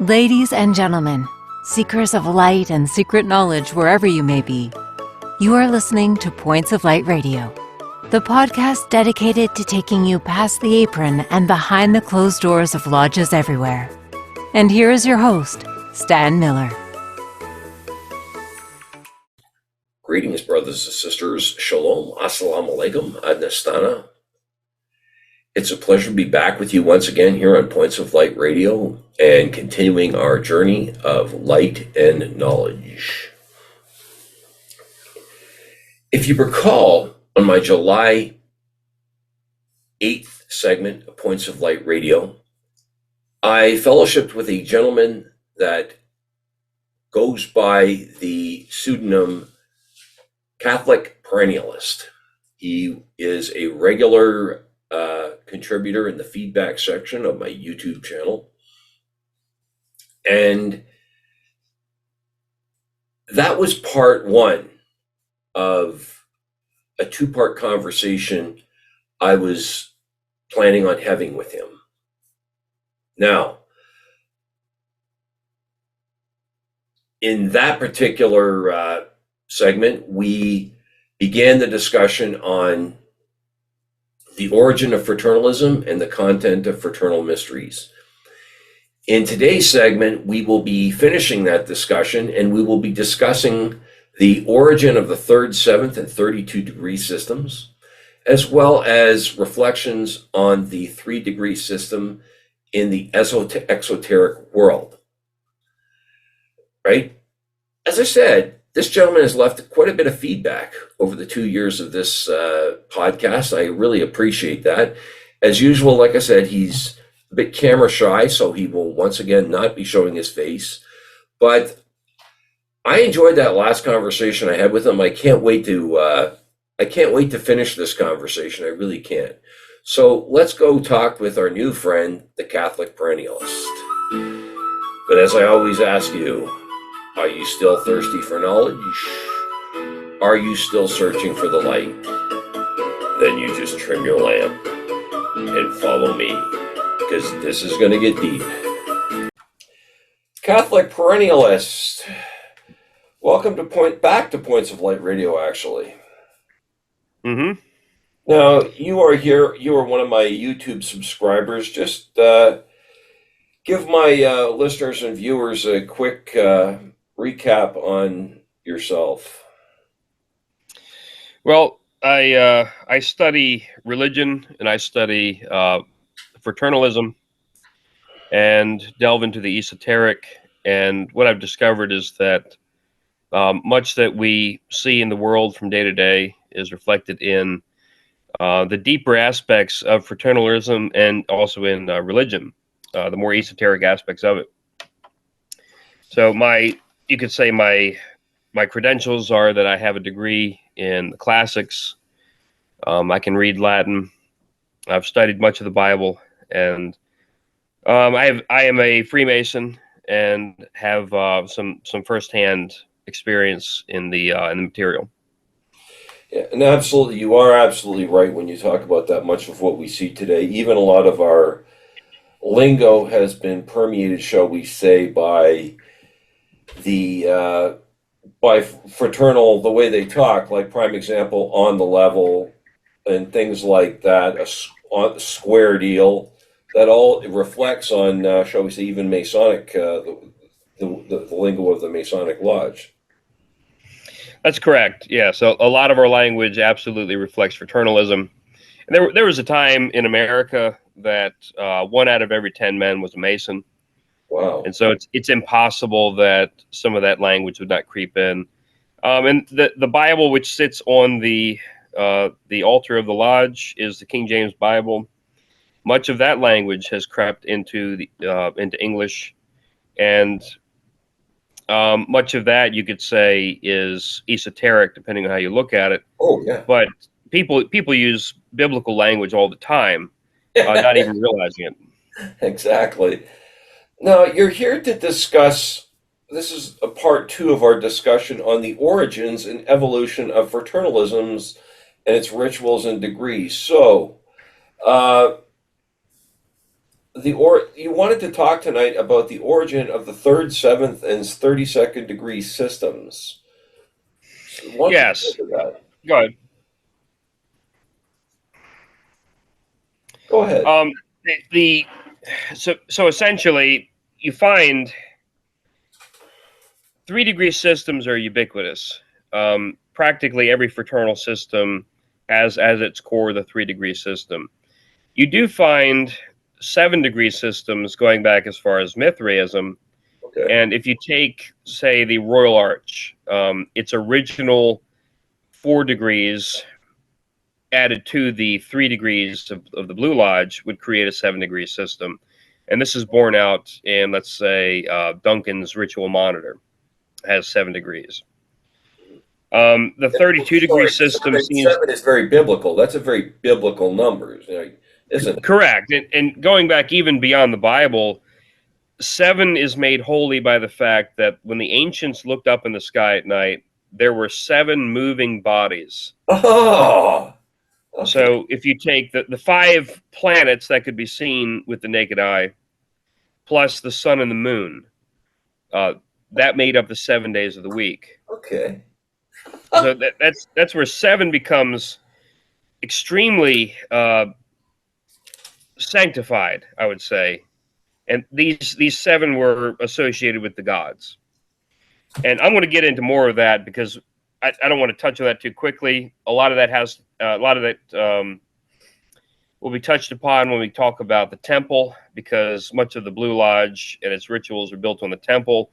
Ladies and gentlemen, seekers of light and secret knowledge wherever you may be, you are listening to Points of Light Radio, the podcast dedicated to taking you past the apron and behind the closed doors of lodges everywhere. And here is your host, Stan Miller. Greetings, brothers and sisters. Shalom. Assalamu alaikum. Adnastana. It's a pleasure to be back with you once again here on Points of Light Radio and continuing our journey of light and knowledge. If you recall, on my July 8th segment of Points of Light Radio, I fellowshipped with a gentleman that goes by the pseudonym Catholic Perennialist. He is a regular contributor in the feedback section of my YouTube channel. And that was part one of a two-part conversation I was planning on having with him. Now, in that particular segment, we began the discussion on the origin of fraternalism and the content of fraternal mysteries. In today's segment, we will be finishing that discussion and we will be discussing the origin of the 3rd, 7th, and 32 degree systems, as well as reflections on the 3-degree system in the exoteric world. Right? As I said, this gentleman has left quite a bit of feedback over the 2 years of this podcast. I really appreciate that. As usual, like I said, he's a bit camera shy, so he will once again not be showing his face. But I enjoyed that last conversation I had with him. I can't wait to finish this conversation. I really can't. So let's go talk with our new friend, the Catholic Perennialist. But as I always ask you, are you still thirsty for knowledge? Are you still searching for the light? Then you just trim your lamp and follow me, because this is going to get deep. Catholic Perennialist, welcome to back to Points of Light Radio, actually. Mm-hmm. Now, you are here, you are one of my YouTube subscribers. Just give my listeners and viewers a quick recap on yourself. Well, I study religion and I study fraternalism and delve into the esoteric. And what I've discovered is that much that we see in the world from day to day is reflected in the deeper aspects of fraternalism and also in religion, the more esoteric aspects of it. So you could say my credentials are that I have a degree in the classics. I can read Latin. I've studied much of the Bible, and I am a Freemason and have some firsthand experience in the material. Yeah, and absolutely, you are absolutely right when you talk about that. Much of what we see today, even a lot of our lingo has been permeated, shall we say, by fraternal, the way they talk, like prime example, on the level and things like that, a square deal, that all reflects on, shall we say, even Masonic, the lingo of the Masonic Lodge. That's correct. Yeah. So a lot of our language absolutely reflects fraternalism. And there was a time in America that 1 out of every 10 men was a Mason. Wow. And so it's impossible that some of that language would not creep in. And the Bible, which sits on the altar of the lodge, is the King James Bible. Much of that language has crept into English, and much of that you could say is esoteric, depending on how you look at it. Oh yeah. But people use biblical language all the time, not even realizing it. Exactly. Now, you're here to discuss, this is a part 2 of our discussion on the origins and evolution of fraternalisms and its rituals and degrees. So, you wanted to talk tonight about the origin of the third, seventh, and 32nd degree systems. So why don't you get Yes. into that? Go ahead. Go ahead. The so essentially, you find 3 degree systems are ubiquitous. Practically every fraternal system has as its core the 3 degree system. You do find 7 degree systems going back as far as Mithraism. Okay. And if you take, say, the Royal Arch, its original 4 degrees added to the 3 degrees of the Blue Lodge would create a 7 degree system. And this is borne out in, let's say, Duncan's ritual monitor has 7 degrees. The And, 32 degree sorry, system seems seven is very biblical. That's a very biblical number, isn't it? correct. And going back even beyond the Bible, 7 is made holy by the fact that when the ancients looked up in the sky at night, there were 7 moving bodies. Oh, okay. So if you take the 5 planets that could be seen with the naked eye, plus the sun and the moon, that made up the 7 days of the week. Okay. So that's where 7 becomes extremely sanctified, I would say. And these 7 were associated with the gods. And I'm going to get into more of that because I don't want to touch on that too quickly. A lot of that will be touched upon when we talk about the temple, because much of the Blue Lodge and its rituals are built on the temple.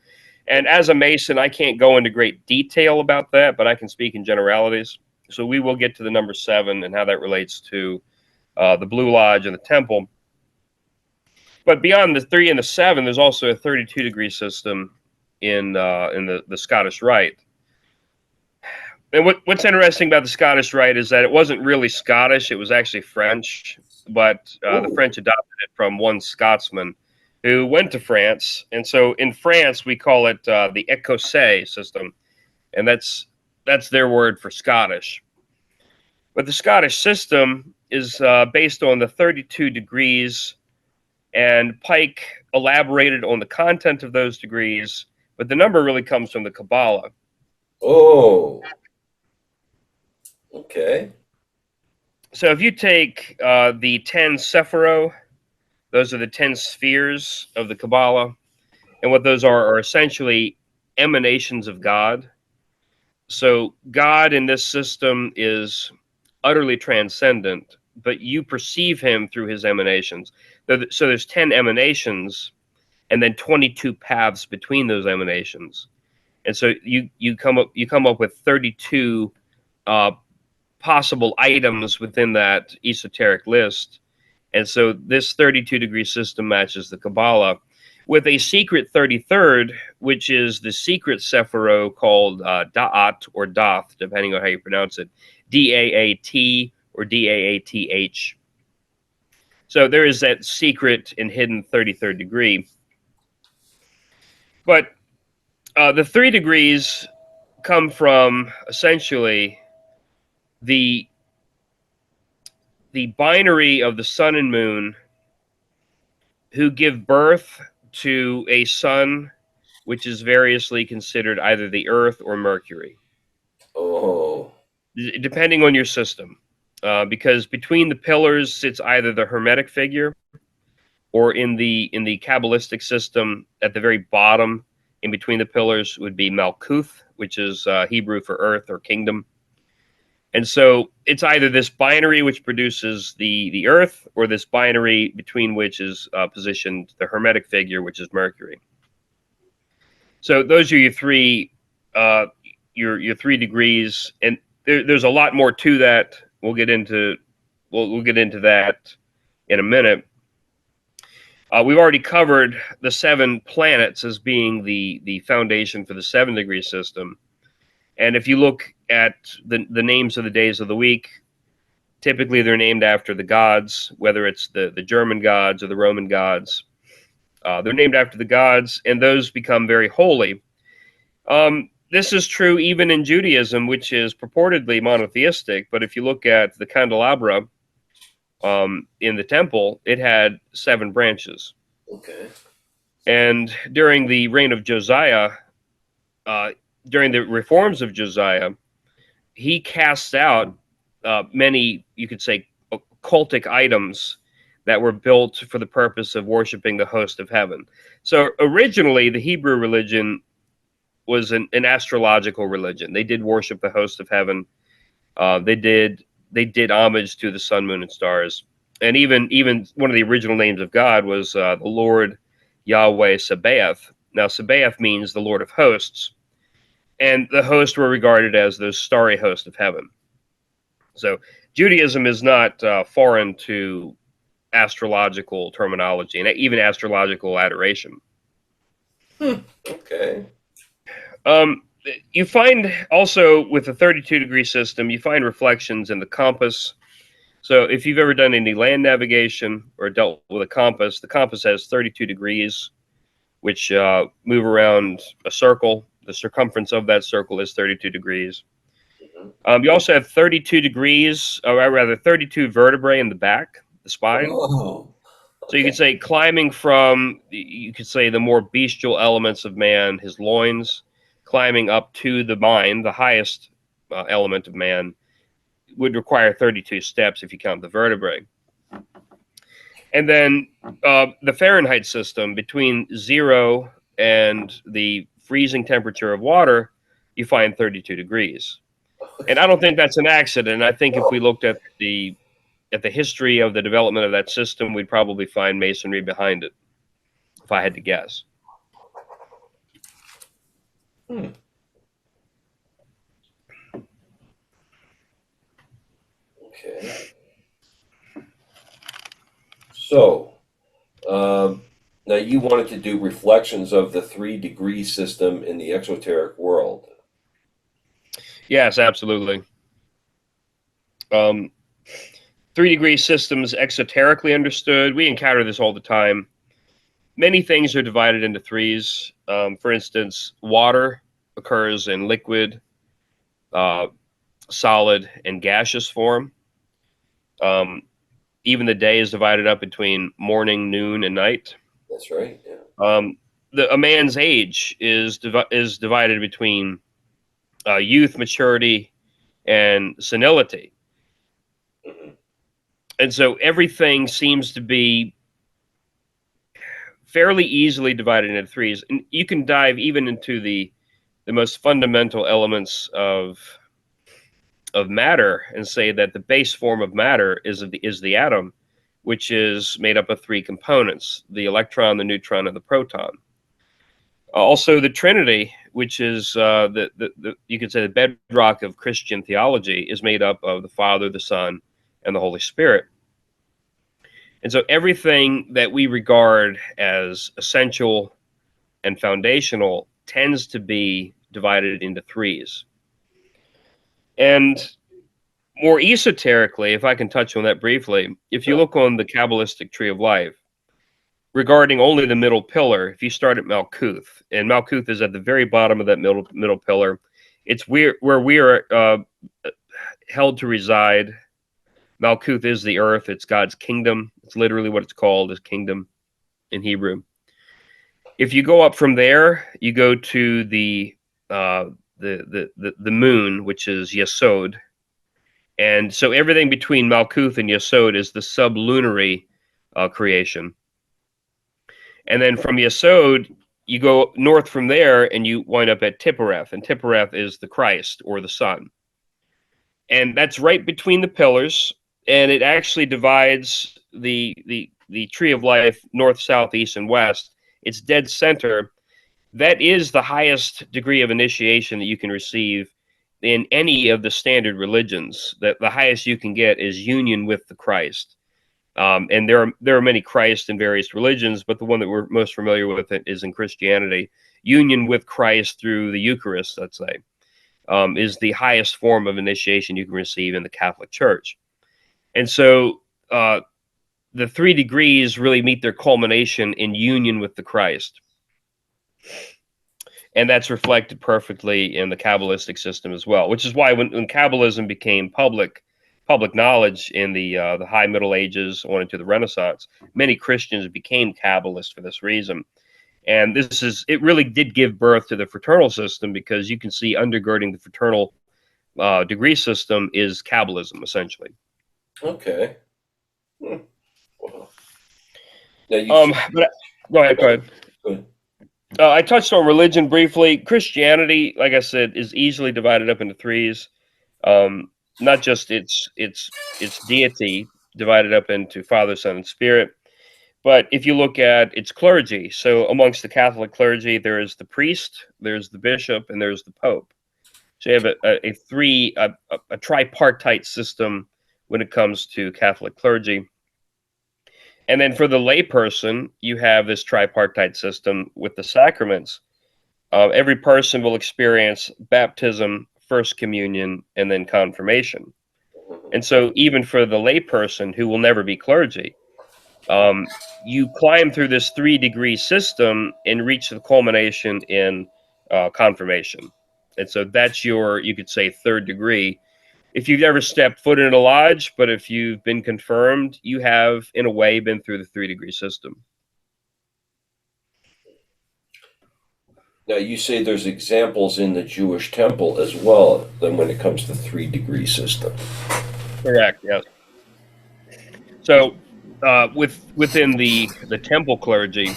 And as a Mason, I can't go into great detail about that, but I can speak in generalities. So we will get to the number 7 and how that relates to the Blue Lodge and the temple. But beyond the 3 and the 7, there's also a 32 degree system in the Scottish Rite. And what's interesting about the Scottish Rite is that it wasn't really Scottish; it was actually French. But the French adopted it from one Scotsman who went to France, and so in France we call it the Écossais system, and that's their word for Scottish. But the Scottish system is based on the 32 degrees, and Pike elaborated on the content of those degrees, but the number really comes from the Kabbalah. Oh, okay. So if you take the 10 Sephiro, those are the 10 spheres of the Kabbalah, and what those are essentially emanations of God. So God in this system is utterly transcendent, but you perceive him through his emanations. So there's 10 emanations and then 22 paths between those emanations. And so you come up with 32 possible items within that esoteric list. And so this 32 degree system matches the Kabbalah with a secret 33rd, which is the secret Sephiro called Da'at or Dath, depending on how you pronounce it, D-A-A-T or D-A-A-T-H. So there is that secret and hidden 33rd degree. But the 3 degrees come from essentially the binary of the sun and moon, who give birth to a sun which is variously considered either the Earth or Mercury. Oh, Depending on your system. Because between the pillars sits either the Hermetic figure, or in the Kabbalistic system, at the very bottom, in between the pillars, would be Malkuth, which is Hebrew for earth or kingdom. And so it's either this binary which produces the earth, or this binary between which is positioned the Hermetic figure, which is Mercury. So those are your 3 your 3 degrees, and there's a lot more to that. We'll get into that in a minute. We've already covered the 7 planets as being the foundation for the 7 degree system. And if you look at the names of the days of the week, typically they're named after the gods, whether it's the German gods or the Roman gods. They're named after the gods, and those become very holy. This is true even in Judaism, which is purportedly monotheistic. But if you look at the candelabra, in the temple, it had 7 branches. Okay. And during the reign of Josiah, during the reforms of Josiah, he casts out many, you could say, cultic items that were built for the purpose of worshiping the host of heaven. So originally, the Hebrew religion was an astrological religion. They did worship the host of heaven. They did homage to the sun, moon, and stars. And even one of the original names of God was the Lord Yahweh Sabaoth. Now, Sabaoth means the Lord of hosts, and the hosts were regarded as those starry host of heaven. So Judaism is not foreign to astrological terminology and even astrological adoration. Okay. You find also with the 32-degree system, you find reflections in the compass. So if you've ever done any land navigation or dealt with a compass, the compass has 32 degrees, which move around a circle. The circumference of that circle is 32 degrees. You also have 32 degrees, or rather 32 vertebrae in the back, the spine. Oh. So you could say climbing from, you could say the more bestial elements of man, his loins, climbing up to the mind, the highest element of man, would require 32 steps if you count the vertebrae. And then the Fahrenheit system, between 0 and the freezing temperature of water, you find 32 degrees. And I don't think that's an accident. I think if we looked at the history of the development of that system, we'd probably find Masonry behind it, if I had to guess. Okay. So, now you wanted to do reflections of the 3-degree system in the exoteric world. Yes, absolutely. 3-degree systems, exoterically understood. We encounter this all the time. Many things are divided into threes. For instance, water occurs in liquid, solid, and gaseous form. Even the day is divided up between morning, noon, and night. That's right. Yeah. A man's age is divided between youth, maturity, and senility. And so everything seems to be fairly easily divided into threes. And you can dive even into the most fundamental elements of matter and say that the base form of matter is the atom, which is made up of 3 components: the electron, the neutron, and the proton. Also, the Trinity, which is you could say the bedrock of Christian theology, is made up of the Father, the Son, and the Holy Spirit. And so everything that we regard as essential and foundational tends to be divided into threes. And more esoterically, if I can touch on that briefly, if you look on the Kabbalistic tree of life, regarding only the middle pillar, if you start at Malkuth, and Malkuth is at the very bottom of that middle pillar, it's where we are held to reside. Malkuth is the earth. It's God's kingdom. It's literally what it's called, is kingdom in Hebrew. If you go up from there, you go to the moon, which is Yesod. And so everything between Malkuth and Yesod is the sublunary creation. And then from Yesod, you go north from there and you wind up at Tiphareth. And Tiphareth is the Christ, or the Son. And that's right between the pillars. And it actually divides the tree of life north, south, east, and west. It's dead center. That is the highest degree of initiation that you can receive in any of the standard religions. That the highest you can get is union with the Christ. And there are many Christ in various religions, but the one that we're most familiar with is in Christianity. Union with Christ through the Eucharist, let's say, is the highest form of initiation you can receive in the Catholic Church. And so the 3 degrees really meet their culmination in union with the Christ. And that's reflected perfectly in the Kabbalistic system as well, which is why when Kabbalism became public public knowledge in the High Middle Ages on into the Renaissance. Many Christians became Kabbalists for this reason. And it really did give birth to the fraternal system, because you can see undergirding the fraternal degree system is Kabbalism, essentially. Okay. Wow. Now Go ahead. Go ahead. I touched on religion briefly. Christianity, like I said, is easily divided up into threes. Not just its deity, divided up into Father, Son, and Spirit, but if you look at its clergy, so amongst the Catholic clergy, there is the priest, there's the bishop, and there's the pope. So you have a tripartite system when it comes to Catholic clergy. And then for the layperson, you have this tripartite system with the sacraments. Every person will experience baptism, First Communion, and then confirmation. And so even for the layperson who will never be clergy, you climb through this 3-degree system and reach the culmination in confirmation. And so that's your, you could say, 3rd degree. If you've ever stepped foot in a lodge, but if you've been confirmed, you have, in a way, been through the 3-degree system. Now, you say there's examples in the Jewish temple as well, then when it comes to 3-degree system. Correct, yes. So within the temple clergy,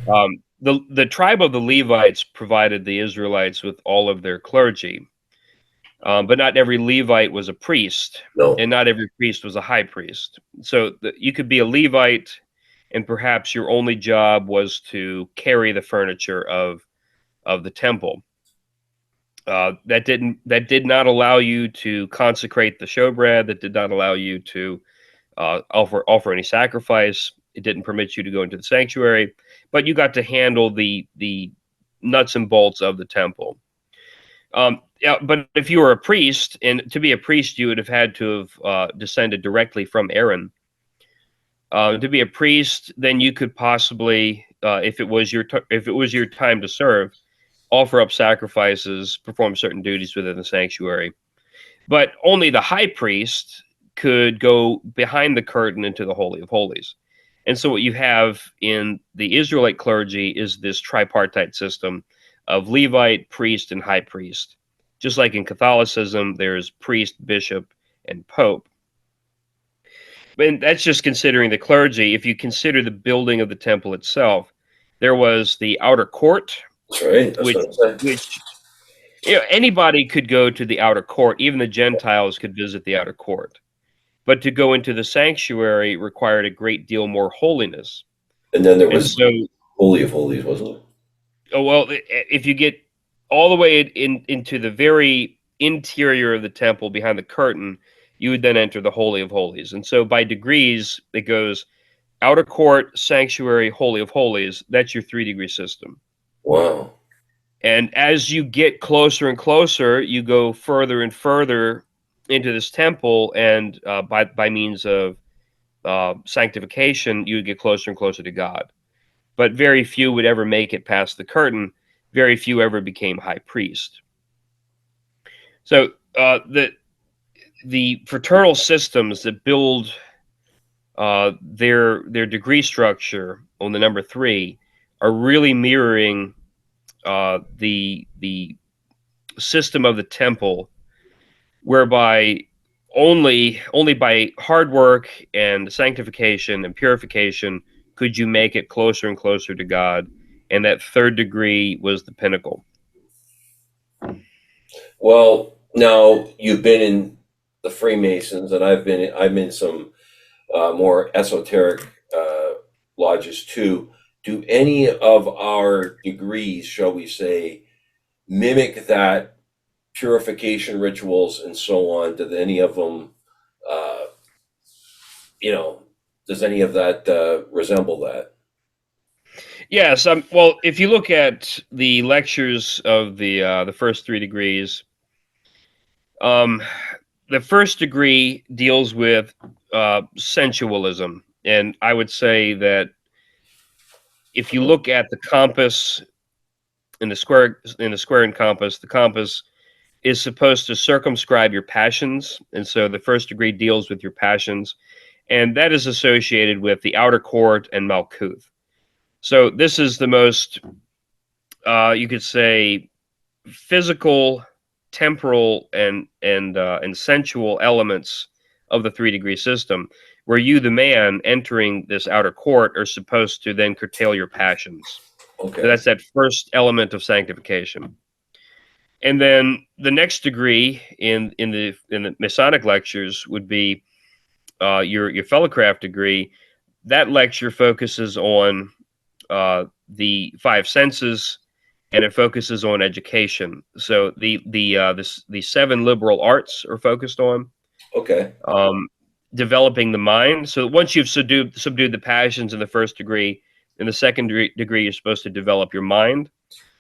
the tribe of the Levites provided the Israelites with all of their clergy. But not every Levite was a priest, and not every priest was a high priest. So you could be a Levite, and perhaps your only job was to carry the furniture of the temple. That did not allow you to consecrate the showbread. That did not allow you to offer any sacrifice. It didn't permit you to go into the sanctuary, but you got to handle the nuts and bolts of the temple. Yeah, but if you were a priest, and to be a priest, you would have had to have descended directly from Aaron. To be a priest, then you could possibly, if it was your time to serve, offer up sacrifices, perform certain duties within the sanctuary. But only the high priest could go behind the curtain into the Holy of Holies. And so what you have in the Israelite clergy is this tripartite system of Levite, priest, and high priest. Just like in Catholicism, there's priest, bishop, and pope. And that's just considering the clergy. If you consider the building of the temple itself, there was the outer court. That's right. That's what I'm saying. Which anybody could go to the outer court. Even the Gentiles could visit the outer court. But to go into the sanctuary required a great deal more holiness. And then there was Holy of Holies, wasn't it? Oh, well, if you get all the way into the very interior of the temple behind the curtain, you would then enter the Holy of Holies. And so by degrees, it goes outer court, sanctuary, Holy of Holies. That's your 3-degree system. Wow. And as you get closer and closer, you go further and further into this temple, and by means of sanctification, you would get closer and closer to God. But very few would ever make it past the curtain. Very few ever became high priest. So the fraternal systems that build their degree structure on the number 3 are really mirroring the system of the temple, whereby only by hard work and sanctification and purification could you make it closer and closer to God, and that 3rd degree was the pinnacle. Well, now you've been in the Freemasons, and I'm in some more esoteric lodges too. Do any of our degrees, shall we say, mimic that purification rituals and so on? Do any of them, does any of that resemble that? Yes. Well, if you look at the lectures of the first 3 degrees, the 1st degree deals with sensualism, and I would say that if you look at the compass in the square and compass, the compass is supposed to circumscribe your passions. And so the first degree deals with your passions. And that is associated with the outer court and Malkuth. So this is the most, you could say, physical, temporal, and sensual elements of the 3-degree system, where you, the man, entering this outer court, are supposed to then curtail your passions. Okay. So that's that first element of sanctification. And then the next degree in the Masonic lectures would be your fellowcraft degree. That lecture focuses on the 5 senses, and it focuses on education. So the 7 liberal arts are focused on Okay. developing the mind. So once you've subdued the passions in the first degree, in the second degree, you're supposed to develop your mind.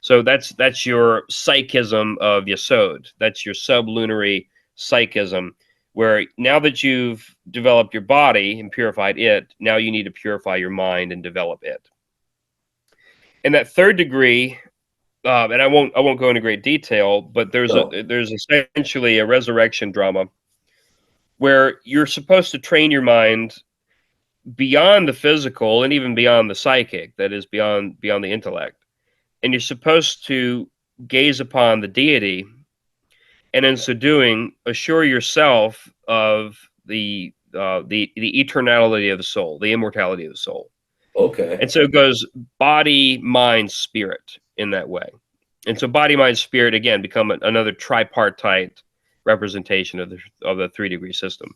So that's your psychism of Yesod. That's your sublunary psychism, where now that you've developed your body and purified it, now you need to purify your mind and develop it. And that third degree, and I won't go into great detail, but there's essentially a resurrection drama where you're supposed to train your mind beyond the physical and even beyond the psychic, that is beyond the intellect. And you're supposed to gaze upon the deity, and in so doing, assure yourself of the eternality of the soul, the immortality of the soul. Okay. And so it goes body, mind, spirit in that way. And so body, mind, spirit, again, become another tripartite representation of the 3-degree system.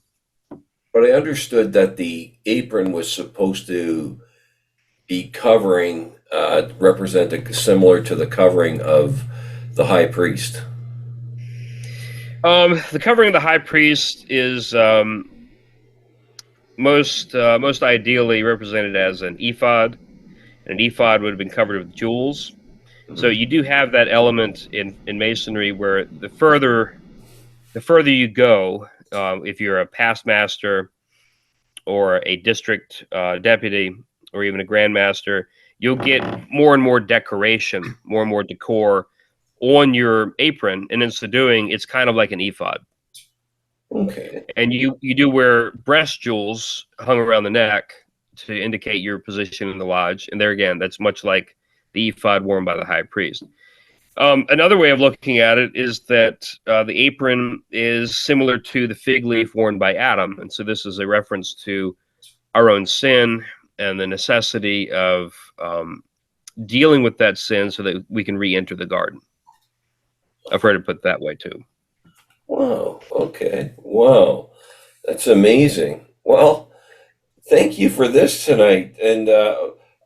But I understood that the apron was supposed to be covering, similar to the covering of the high priest. The covering of the high priest is most ideally represented as an ephod. And an ephod would have been covered with jewels. Mm-hmm. So you do have that element in Masonry where the further you go, if you're a past master or a district deputy or even a grand master, you'll get more and more decoration, more and more decor on your apron, and in so doing, it's kind of like an ephod. Okay. And you do wear breast jewels hung around the neck to indicate your position in the lodge, and there again, that's much like the ephod worn by the high priest. Another way of looking at it is that the apron is similar to the fig leaf worn by Adam, and so this is a reference to our own sin and the necessity of dealing with that sin so that we can re-enter the garden. I've heard it put that way too. Wow. Okay. Wow. That's amazing. Well, thank you for this tonight, and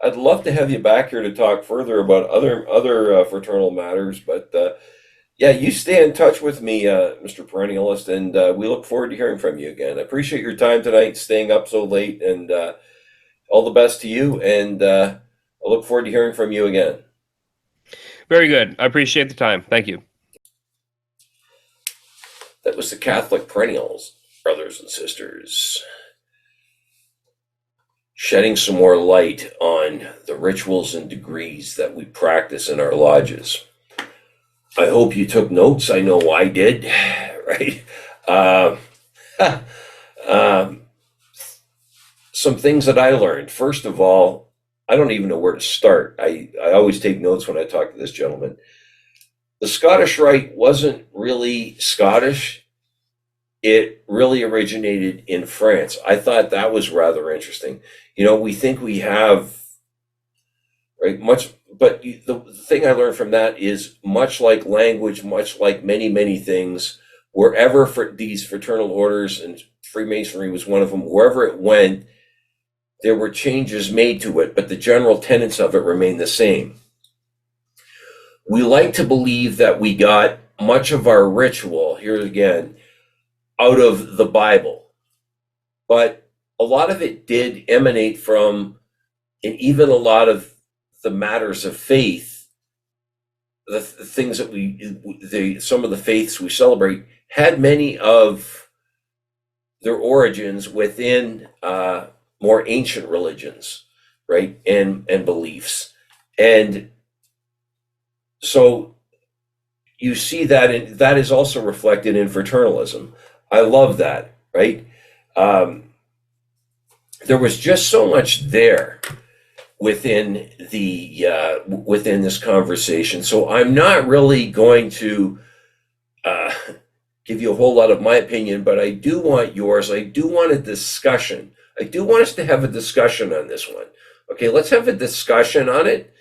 I'd love to have you back here to talk further about other fraternal matters. But yeah, you stay in touch with me, Mr. Perennialist, and we look forward to hearing from you again. I appreciate your time tonight, staying up so late, and all the best to you. And I look forward to hearing from you again. Very good. I appreciate the time. Thank you. That was the Catholic Perennials, brothers and sisters, shedding some more light on the rituals and degrees that we practice in our lodges. I hope you took notes. I know I did, right? Some things that I learned. First of all, I don't even know where to start. I always take notes when I talk to this gentleman. The Scottish Rite wasn't really Scottish. It really originated in France. I thought that was rather interesting. You know, we think we have much, but the thing I learned from that is, much like language, much like many, many things, wherever for these fraternal orders, and Freemasonry was one of them, wherever it went, there were changes made to it, but the general tenets of it remain the same. We like to believe that we got much of our ritual, here again, out of the Bible, but a lot of it did emanate from, and even a lot of the matters of faith, the things that some of the faiths we celebrate had many of their origins within more ancient religions, right, and beliefs. And so, you see that, and that is also reflected in fraternalism. I love that, right? There was just so much there within within this conversation. So I'm not really going to give you a whole lot of my opinion, but I do want yours. I do want a discussion. I do want us to have a discussion on this one. Okay, let's have a discussion on it.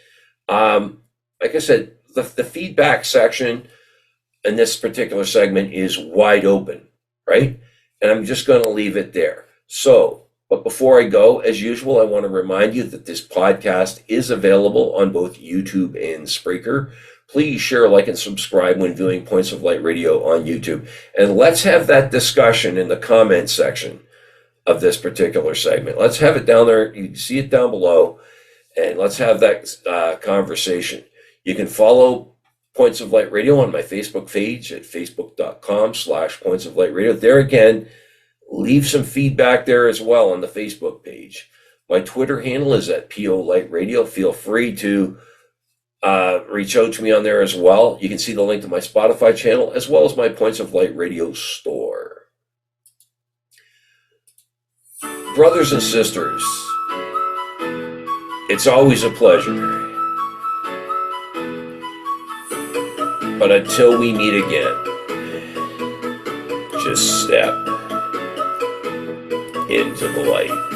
Like I said, the feedback section in this particular segment is wide open, right? And I'm just going to leave it there. So, but before I go, as usual, I want to remind you that this podcast is available on both YouTube and Spreaker. Please share, like, and subscribe when viewing Points of Light Radio on YouTube. And let's have that discussion in the comment section of this particular segment. Let's have it down there. You can see it down below. And let's have that conversation. You can follow Points of Light Radio on my Facebook page at facebook.com/Points of Light Radio. There again, leave some feedback there as well on the Facebook page. My Twitter handle is at PO Light Radio. Feel free to reach out to me on there as well. You can see the link to my Spotify channel as well as my Points of Light Radio store. Brothers and sisters, it's always a pleasure. But until we meet again, just step into the light.